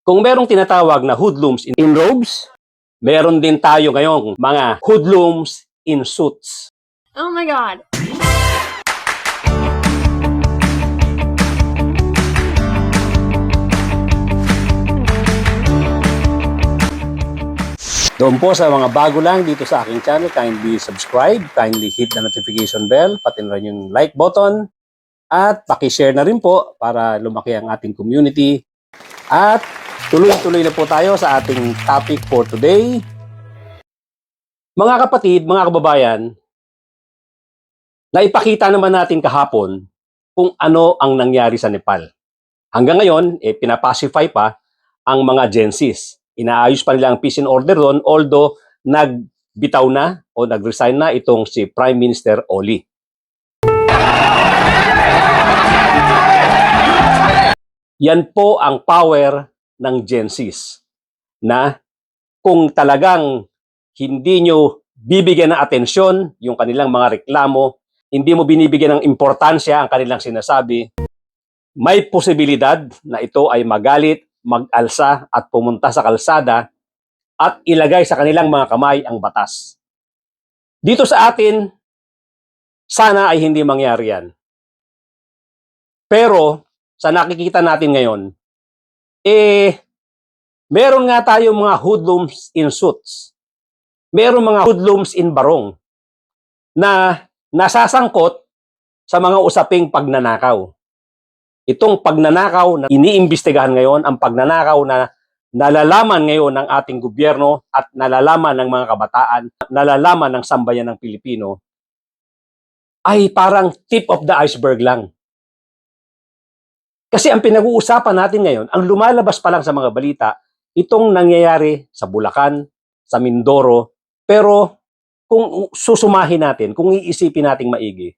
Kung merong tinatawag na hoodlums in robes, meron din tayo ngayong mga hoodlums in suits. Oh my God. Doon po sa mga bago lang dito sa aking channel, kindly subscribe, kindly hit the notification bell, pati na rin yung like button, at pakishare na rin po para lumaki ang ating community. At tuloy-tuloy na po tayo sa ating topic for today. Mga kapatid, mga kababayan, naipakita naman natin kahapon kung ano ang nangyari sa Nepal. Hanggang ngayon, pinapacify pa ang mga Gen Zs. Inaayos pa nila ang peace and order doon, although nagbitaw na o nag-resign na itong si Prime Minister Oli. Yan po ang power ng Gen Zs na kung talagang hindi nyo bibigyan ng atensyon yung kanilang mga reklamo, hindi mo binibigyan ng importansya ang kanilang sinasabi, may posibilidad na ito ay magalit, mag-alsa at pumunta sa kalsada at ilagay sa kanilang mga kamay ang batas. Dito sa atin, sana ay hindi mangyari yan. Pero sa nakikita natin ngayon, meron nga tayo mga hoodlums in suits. Meron mga hoodlums in barong na nasasangkot sa mga usaping pagnanakaw. Itong pagnanakaw na iniimbestigahan ngayon, ang pagnanakaw na nalalaman ngayon ng ating gobyerno at nalalaman ng mga kabataan, nalalaman ng sambayan ng Pilipino, ay parang tip of the iceberg lang. Kasi ang pinag-uusapan natin ngayon, ang lumalabas pa lang sa mga balita, itong nangyayari sa Bulacan, sa Mindoro, pero kung susumahin natin, kung iisipin nating maigi,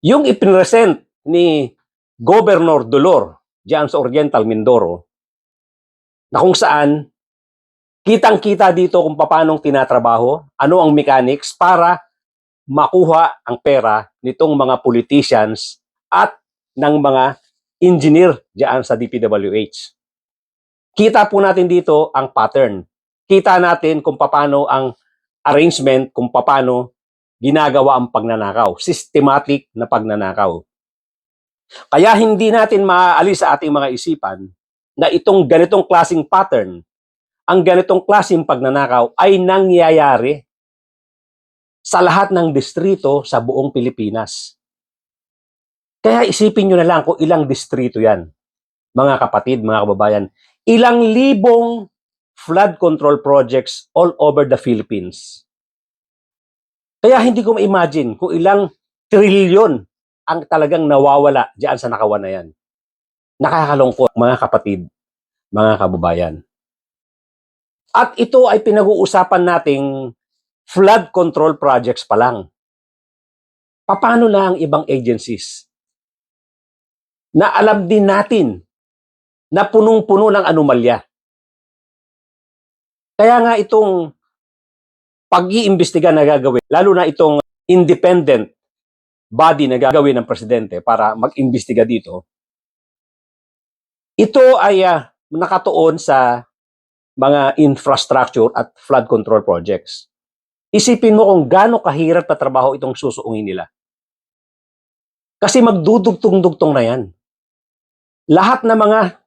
yung ipinresent ni Governor Dolor diyan sa Oriental Mindoro, na kung saan kitang-kita dito kung paano tinatrabaho, ano ang mechanics para makuha ang pera nitong mga politicians at ng mga engineer diyan sa DPWH. Kita po natin dito ang pattern. Kita natin kung paano ang arrangement, kung paano ginagawa ang pagnanakaw, systematic na pagnanakaw. Kaya hindi natin maaalis sa ating mga isipan na itong ganitong klaseng pattern, ang ganitong klaseng pagnanakaw ay nangyayari sa lahat ng distrito sa buong Pilipinas. Kaya isipin nyo na lang kung ilang distrito yan, mga kapatid, mga kababayan. Ilang libong flood control projects all over the Philippines. Kaya hindi ko ma-imagine kung ilang trilyon ang talagang nawawala diyan sa nakawan na yan. Nakakalungkot, mga kapatid, mga kababayan. At ito ay pinag-uusapan nating flood control projects pa lang. Paano na ang ibang agencies? Na alam din natin na punong-puno ng anomalya. Kaya nga itong pag-iimbestiga na gagawin, lalo na itong independent body na gagawin ng presidente para mag-imbestiga dito, ito ay nakatuon sa mga infrastructure at flood control projects. Isipin mo kung gaano kahirap na trabaho itong susuungin nila. Kasi magdudugtong-dugtong na yan. Lahat ng mga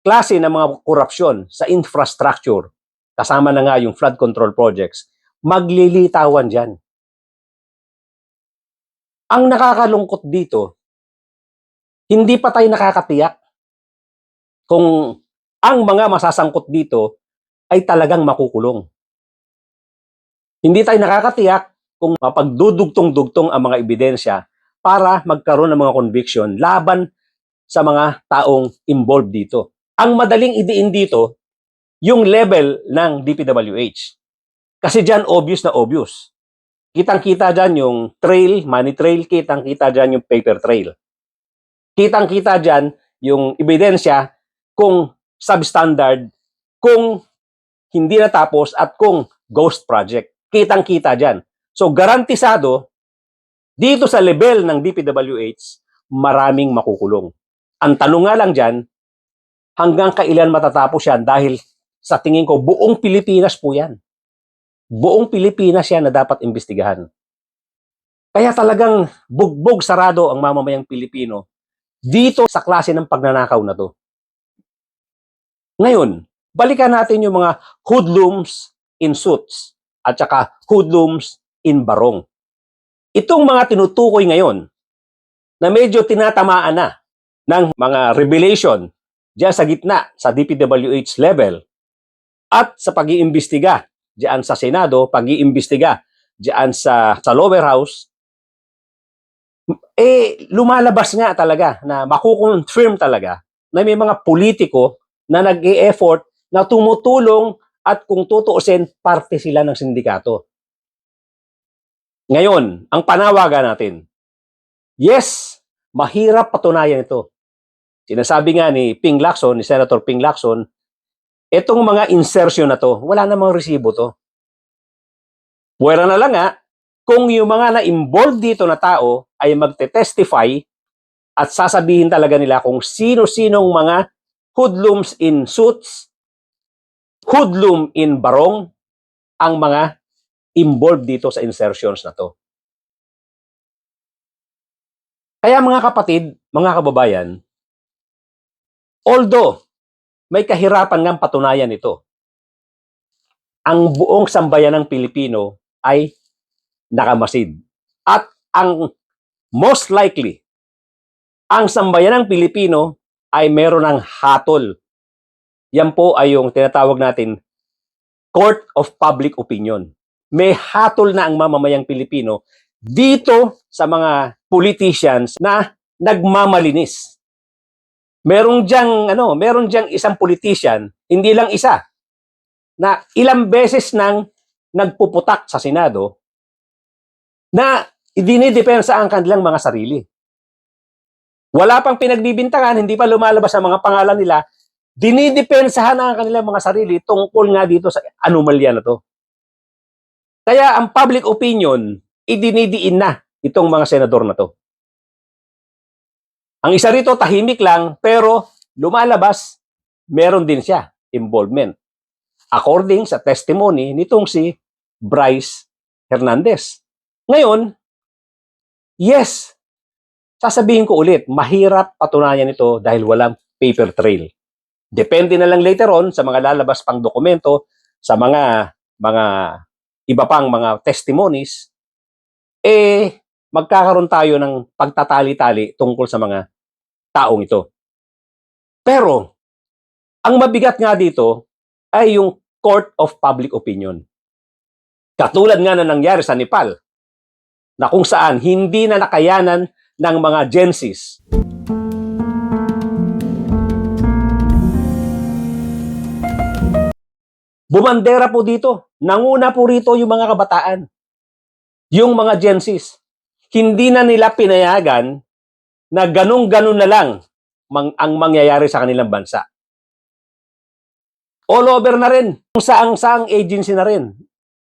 klase ng mga korupsyon sa infrastructure, kasama na nga yung flood control projects, maglilitawan dyan. Ang nakakalungkot dito, hindi pa tayo nakakatiyak kung ang mga masasangkot dito ay talagang makukulong. Hindi tayo nakakatiyak kung mapagdudugtong-dugtong ang mga ebidensya para magkaroon ng mga conviction laban sa mga taong involved dito. Ang madaling idiin dito, yung level ng DPWH. Kasi dyan obvious na obvious. Kitang-kita dyan yung trail, money trail, kitang-kita dyan yung paper trail. Kitang-kita dyan yung ebidensya kung substandard, kung hindi natapos at kung ghost project. Kitang-kita dyan. So garantisado, dito sa level ng DPWH, maraming makukulong. Ang tanong nga lang dyan, hanggang kailan matatapos yan dahil sa tingin ko, buong Pilipinas po yan. Buong Pilipinas yan na dapat imbestigahan. Kaya talagang bugbog sarado ang mamamayang Pilipino dito sa klase ng pagnanakaw na to. Ngayon, balikan natin yung mga hoodlums in suits at saka hoodlums in barong. Itong mga tinutukoy ngayon na medyo tinatamaan na ng mga revelation diyan sa gitna sa DPWH level at sa pag-iimbestiga diyan sa Senado, pag-iimbestiga diyan sa lower house, lumalabas nga talaga na makukonfirm talaga na may mga politiko na nag-e-effort na tumutulong at kung tutuusin, parte sila ng sindikato. Ngayon, ang panawagan natin, yes, mahirap patunayan ito. Sinasabi nga ni Ping Lacson, ni Senator Ping Lacson, itong mga insertion na to, wala namang resibo to. Puwera na lang nga, kung yung mga na-involved dito na tao ay magte-testify at sasabihin talaga nila kung sino-sinong mga hoodlums in suits, hoodlum in barong, ang mga involved dito sa insertions na to. Kaya mga kapatid, mga kababayan, although may kahirapan ngang patunayan ito, ang buong sambayan ng Pilipino ay nakamasid. At ang most likely, ang sambayan ng Pilipino ay meron ng hatol. Yan po ay yung tinatawag natin Court of Public Opinion. May hatol na ang mamamayang Pilipino dito sa mga politicians na nagmamalinis. Meron diyang isang politician, hindi lang isa, na ilang beses nang nagpuputak sa Senado na idinidepensa ang kanilang mga sarili. Wala pang pinagbibintangan, hindi pa lumalabas ang mga pangalan nila, dinidepensahan ang kanilang mga sarili tungkol nga dito sa anomalya na to. Kaya ang public opinion, idinidiin na itong mga senador na to. Ang isa rito, tahimik lang, pero lumalabas, meron din siya involvement. According sa testimony nitong si Bryce Hernandez. Ngayon, yes, sasabihin ko ulit, mahirap patunayan ito dahil walang paper trail. Depende na lang later on sa mga lalabas pang dokumento, sa mga iba pang mga testimonies, magkakaroon tayo ng pagtatali-tali tungkol sa mga taong ito. Pero, ang mabigat nga dito ay yung Court of Public Opinion. Katulad nga na nangyari sa Nepal, na kung saan hindi na nakayanan ng mga Gen Zs. Bumandera po dito. Nanguna po rito yung mga kabataan. Yung mga Gen Zs. Hindi na nila pinayagan na ganun-ganun na lang ang mangyayari sa kanilang bansa. All over na rin. Kung saang agency na rin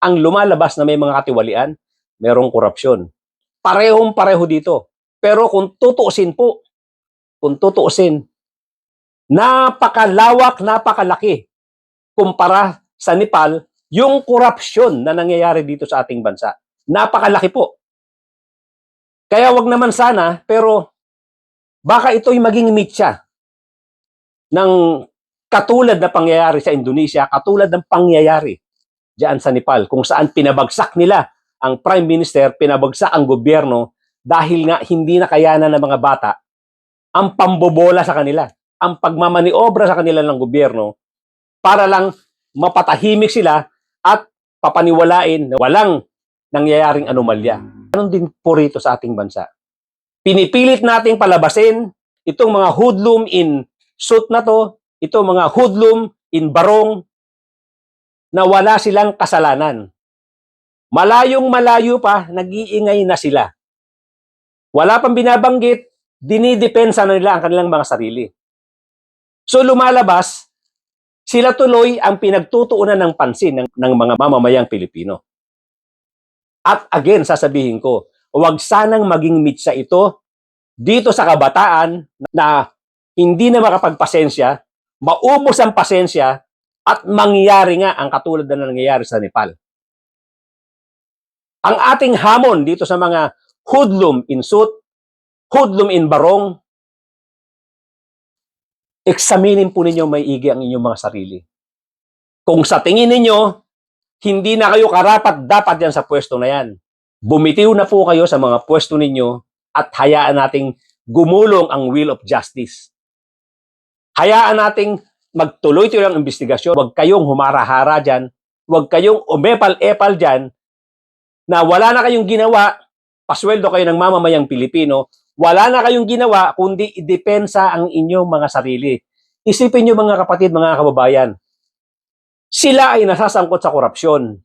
ang lumalabas na may mga katiwalian, merong korupsyon. Parehong-pareho dito. Pero kung tutuusin po, napakalawak, napakalaki kumpara sa Nepal, yung korupsyon na nangyayari dito sa ating bansa. Napakalaki po. Kaya wag naman sana, pero baka ito'y maging mitya ng katulad na pangyayari sa Indonesia, katulad ng pangyayari diyan sa Nepal, kung saan pinabagsak nila ang Prime Minister, pinabagsak ang gobyerno dahil nga hindi na kayanan ng mga bata ang pambobola sa kanila, ang pagmamaniobra sa kanila ng gobyerno para lang mapatahimik sila at papaniwalain na walang nangyayaring anomalya. Ganon din po rito sa ating bansa. Pinipilit nating palabasin itong mga hoodlum in suit na to, itong mga hoodlum in barong na wala silang kasalanan. Malayong malayo pa, nag-iingay na sila. Wala pang binabanggit, dinidepensa na nila ang kanilang mga sarili. So lumalabas, sila tuloy ang pinagtutuunan ng pansin ng mga mamamayang Pilipino. At again, sasabihin ko, huwag sanang maging mitsa ito dito sa kabataan na hindi na makapagpasensya, maubos ang pasensya at mangyari nga ang katulad na nangyayari sa Nepal. Ang ating hamon dito sa mga hoodlum in suit, hoodlum in barong, eksaminin po ninyo maigi ang inyong mga sarili. Kung sa tingin ninyo, hindi na kayo karapat-dapat yan sa pwesto na yan, bumitiw na po kayo sa mga pwesto ninyo at hayaan nating gumulong ang will of justice. Hayaan nating magtuloy-tuloy ang investigasyon. Huwag kayong humara-hara dyan. Huwag kayong umepal-epal dyan na wala na kayong ginawa, pasweldo kayo ng mamamayang Pilipino, wala na kayong ginawa kundi idepensa ang inyong mga sarili. Isipin nyo mga kapatid, mga kababayan, sila ay nasasangkot sa korupsyon.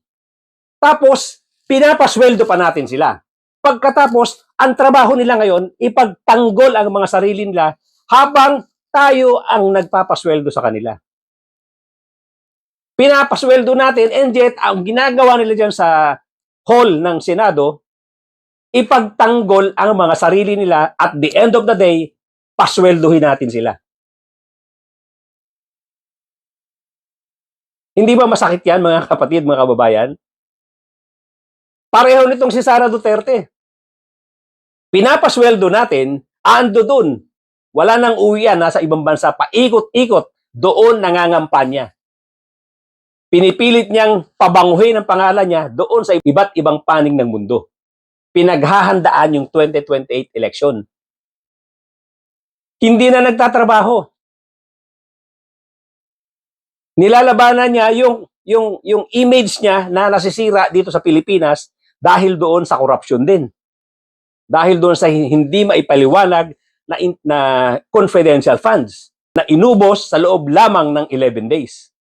Tapos, pinapasweldo pa natin sila. Pagkatapos, ang trabaho nila ngayon, ipagtanggol ang mga sarili nila habang tayo ang nagpapasweldo sa kanila. Pinapasweldo natin and yet, ang ginagawa nila dyan sa hall ng Senado, ipagtanggol ang mga sarili nila at the end of the day, pasweldohin natin sila. Hindi ba masakit yan, mga kapatid, mga kababayan? Pareho nitong si Sara Duterte. Pinapasweldo natin, ando dun. Wala nang uwian, nasa ibang bansa, paikot-ikot, doon nangangampanya. Pinipilit niyang pabanguhin ang pangalan niya doon sa iba't ibang panig ng mundo. Pinaghahandaan yung 2028 election. Hindi na nagtatrabaho. Nilalabanan niya yung image niya na nasisira dito sa Pilipinas dahil doon sa korupsyon din. Dahil doon sa hindi maipaliwanag na confidential funds na inubos sa loob lamang ng 11 days.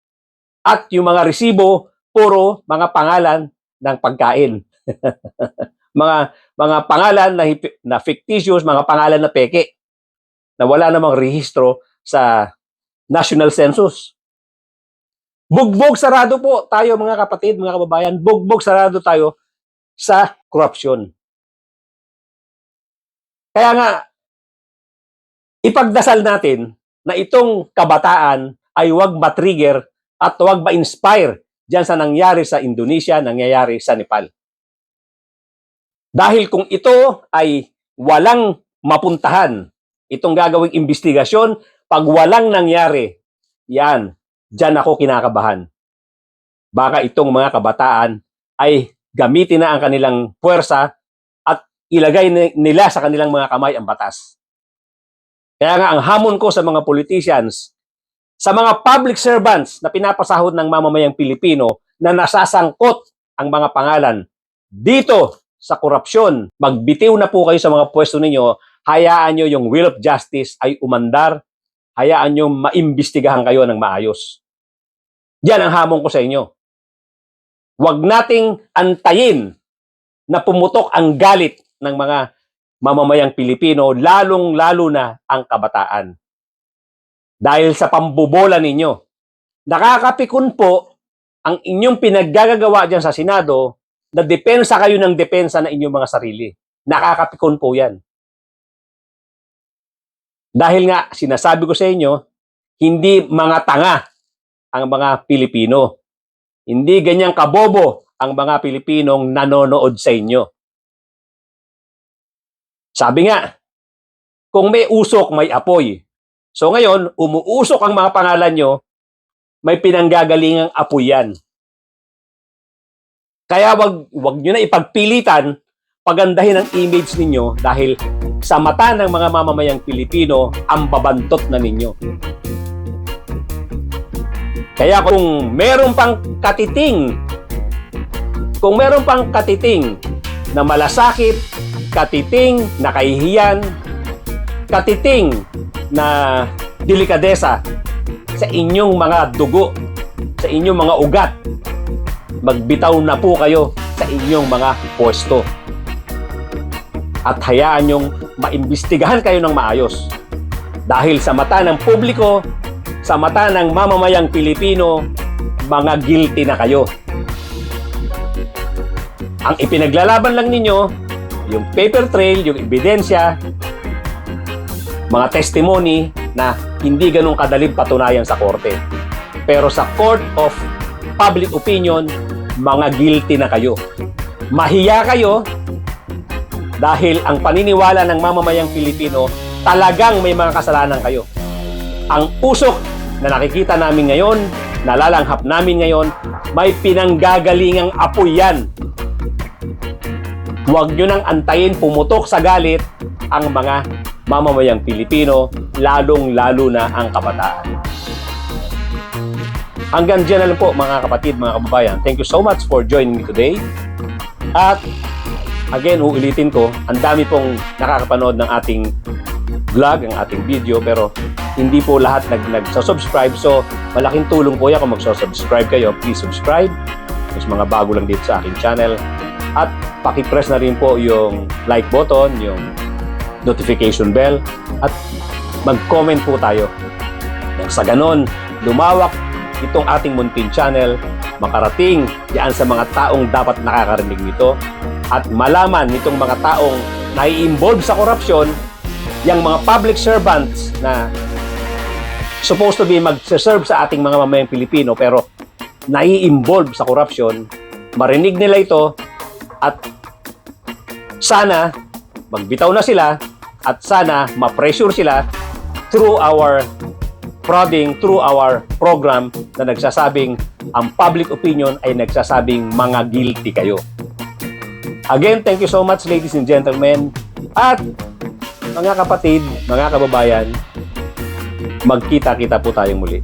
At yung mga resibo, puro mga pangalan ng pagkain. mga pangalan na fictitious, mga pangalan na peke, na wala namang rehistro sa National Census. Bugbog sarado po tayo mga kapatid, mga kababayan, bugbog sarado tayo sa korupsyon. Kaya nga, ipagdasal natin na itong kabataan ay huwag matrigger at huwag ma-inspire dyan sa nangyari sa Indonesia, nangyayari sa Nepal. Dahil kung ito ay walang mapuntahan, itong gagawing investigasyon, pag walang nangyari, yan, dyan ako kinakabahan. Baka itong mga kabataan ay gamitin na ang kanilang puwersa at ilagay nila sa kanilang mga kamay ang batas. Kaya nga ang hamon ko sa mga politicians, sa mga public servants na pinapasahod ng mamamayang Pilipino na nasasangkot ang mga pangalan dito sa korupsyon, magbitiw na po kayo sa mga pwesto ninyo, hayaan nyo yung will of justice ay umandar, hayaan nyo maimbestigahan kayo ng maayos. Yan ang hamon ko sa inyo. Huwag nating antayin na pumutok ang galit ng mga mamamayang Pilipino, lalong-lalo na ang kabataan. Dahil sa pambobola ninyo, nakakapikon po ang inyong pinaggagawa dyan sa Senado na depensa kayo ng depensa na inyong mga sarili. Nakakapikon po yan. Dahil nga, sinasabi ko sa inyo, hindi mga tanga ang mga Pilipino. Hindi ganyang kabobo ang mga Pilipinong nanonood sa inyo. Sabi nga, kung may usok, may apoy. So ngayon, umuusok ang mga pangalan nyo, may pinanggagalingang apoy yan. Kaya wag nyo na ipagpilitan, pagandahin ang image ninyo dahil sa mata ng mga mamamayang Pilipino, ang babantot na ninyo. Kaya kung meron pang katiting na malasakit, katiting na kahihiyan, katiting na delikadesa sa inyong mga dugo, sa inyong mga ugat, magbitaw na po kayo sa inyong mga pwesto. At hayaan nyong maimbestigahan kayo ng maayos. Dahil sa mata ng publiko, sa mata ng mamamayang Pilipino, mga guilty na kayo. Ang ipinaglalaban lang ninyo, yung paper trail, yung ebidensya, mga testimony na hindi ganun kadaling patunayan sa korte. Pero sa court of public opinion, mga guilty na kayo. Mahiya kayo dahil ang paniniwala ng mamamayang Pilipino, talagang may mga kasalanan kayo. Ang usok na nakikita namin ngayon, nalalanghap namin ngayon, may pinanggagalingang apoy yan. Huwag nyo nang antayin pumutok sa galit ang mga mamamayang Pilipino, lalong-lalo na ang kabataan. Hanggang dyan na lang po mga kapatid, mga kababayan. Thank you so much for joining me today. At again, uulitin ko, ang dami pong nakakapanood ng ating vlog, ang ating video, pero hindi po lahat nag-subscribe. So, malaking tulong po yan kung mag-subscribe kayo. Please subscribe. Mas mga bago lang dito sa aking channel. At paki-press na rin po yung like button, yung notification bell, at mag-comment po tayo. Nang sa ganon, lumawak itong ating munting channel, makarating diyan sa mga taong dapat nakakarinig nito, at malaman nitong mga taong nai-involve sa korupsyon, yung mga public servants na supposed to be mag-serve sa ating mga mamayang Pilipino pero nai-involve sa korupsyon, marinig nila ito at sana magbitaw na sila at sana ma-pressure sila through our prodding, through our program na nagsasabing ang public opinion ay nagsasabing mga guilty kayo. Again, thank you so much ladies and gentlemen. At mga kapatid, mga kababayan, magkita-kita po tayong muli.